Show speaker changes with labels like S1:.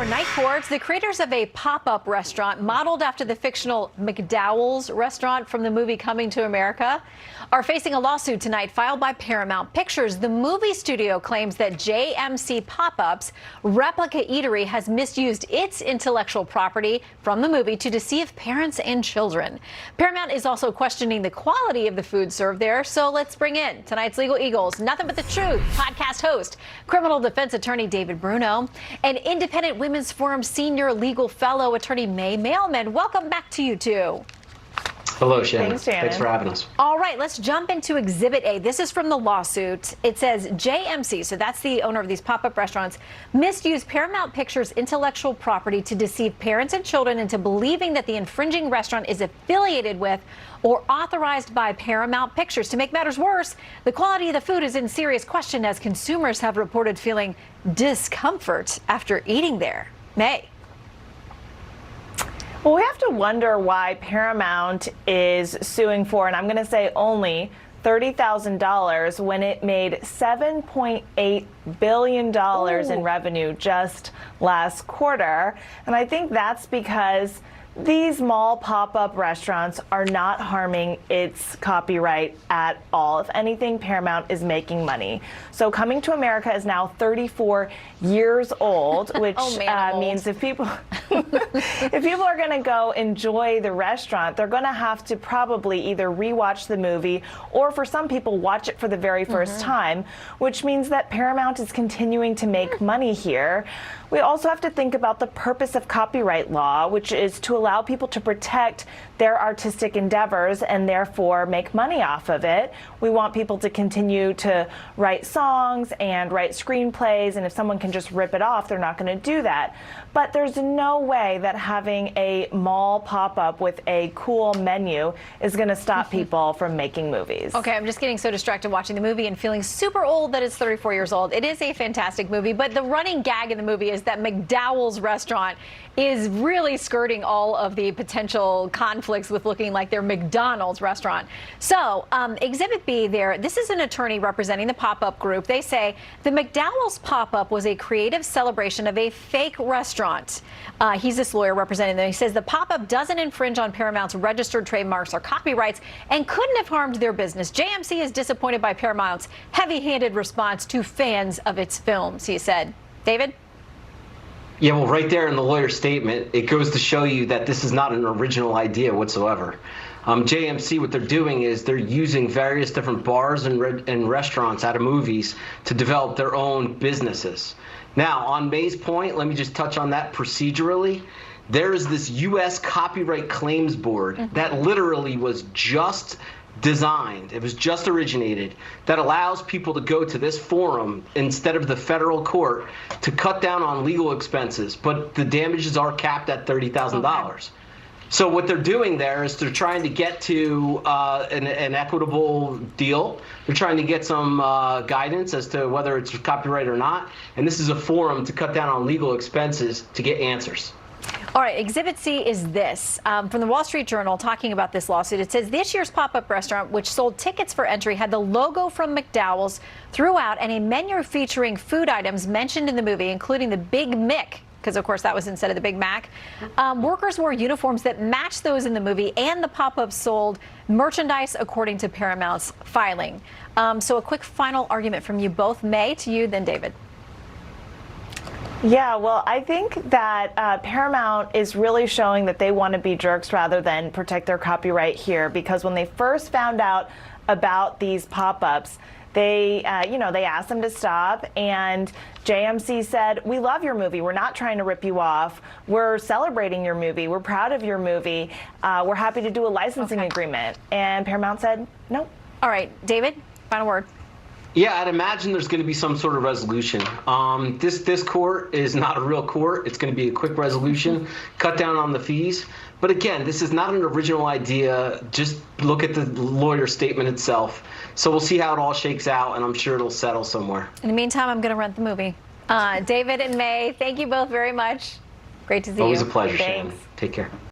S1: your night courts. The creators of a pop-up restaurant modeled after the fictional McDowells restaurant from the movie Coming to America are facing a lawsuit tonight filed by Paramount Pictures. The movie studio claims that JMC Pop-Up's replica eatery has misused its intellectual property from the movie to deceive parents and children. Paramount is also questioning the quality of the food served there. So let's bring in tonight's Legal Eagles, Nothing But the Truth podcast host, criminal defense attorney David Bruno, and Independent Women's Forum senior legal fellow attorney May Mailman. Welcome back to you two.
S2: Hello, Shannon.
S1: Thanks, Shannon.
S2: Thanks for having us.
S1: All right, let's jump into Exhibit A. This is from the lawsuit. It says JMC, so that's the owner of these pop-up restaurants, misused Paramount Pictures' intellectual property to deceive parents and children into believing that the infringing restaurant is affiliated with or authorized by Paramount Pictures. To make matters worse, the quality of the food is in serious question as consumers have reported feeling discomfort after eating there. May.
S3: Well, we have to wonder why Paramount is suing for, and I'm going to say only, $30,000 when it made $7.8 billion in revenue just last quarter. And I think that's because these mall pop-up restaurants are not harming its copyright at all. If anything, Paramount is making money. So Coming to America is now 34 years old, which means if people if people are going to go enjoy the restaurant, they're going to have to probably either rewatch the movie or, for some people, watch it for the very first time, which means that Paramount is continuing to make money here. We also have to think about the purpose of copyright law, which is to allow people to protect their artistic endeavors and therefore make money off of it. We want people to continue to write songs and write screenplays, and if someone can just rip it off, they're not going to do that. But there's no way that having a mall pop-up with a cool menu is going to stop people from making movies.
S1: Okay, I'm just getting so distracted watching the movie and feeling super old that it's 34 years old. It is a fantastic movie, but the running gag in the movie is that McDowell's restaurant is really skirting all of the potential conflicts with looking like their McDonald's restaurant. So Exhibit B there, this is an attorney representing the pop-up group. They say the McDowell's pop-up was a creative celebration of a fake restaurant. He's this lawyer representing them. He says the pop-up doesn't infringe on Paramount's registered trademarks or copyrights and couldn't have harmed their business. JMC is disappointed by Paramount's heavy-handed response to fans of its films, he said. David?
S2: Yeah, well, right there in the lawyer's statement, it goes to show you that this is not an original idea whatsoever. JMC, what they're doing is they're using various different bars and restaurants out of movies to develop their own businesses. Now, on May's point, let me just touch on that procedurally. There is this U.S. Copyright Claims Board that literally was just designed, it was just originated, that allows people to go to this forum instead of the federal court to cut down on legal expenses, but the damages are capped at $30,000. Okay. So what they're doing there is they're trying to get to an equitable deal. They're trying to get some guidance as to whether it's copyright or not, and this is a forum to cut down on legal expenses to get answers.
S1: All right, Exhibit C is this, from the Wall Street Journal talking about this lawsuit. It says this year's pop-up restaurant, which sold tickets for entry, had the logo from McDowell's throughout and a menu featuring food items mentioned in the movie, including the Big Mick, because of course that was instead of the Big Mac. Workers wore uniforms that matched those in the movie, and the pop-up sold merchandise according to Paramount's filing. So a quick final argument from you both. May, to you, then David.
S3: Yeah, well, I think that Paramount is really showing that they want to be jerks rather than protect their copyright here, because when they first found out about these pop-ups, they asked them to stop, and JMC said, "We love your movie. We're not trying to rip you off. We're celebrating your movie. We're proud of your movie. We're happy to do a licensing agreement." And Paramount said, "No."
S1: All right, David, final word.
S2: Yeah, I'd imagine there's going to be some sort of resolution. This court is not a real court. It's going to be a quick resolution, cut down on the fees. But again, this is not an original idea. Just look at the lawyer's statement itself. So we'll see how it all shakes out, and I'm sure it'll settle somewhere.
S1: In the meantime, I'm going to rent the movie. David and May, thank you both very much. Great to see you.
S2: Always a pleasure, Shannon. Take care.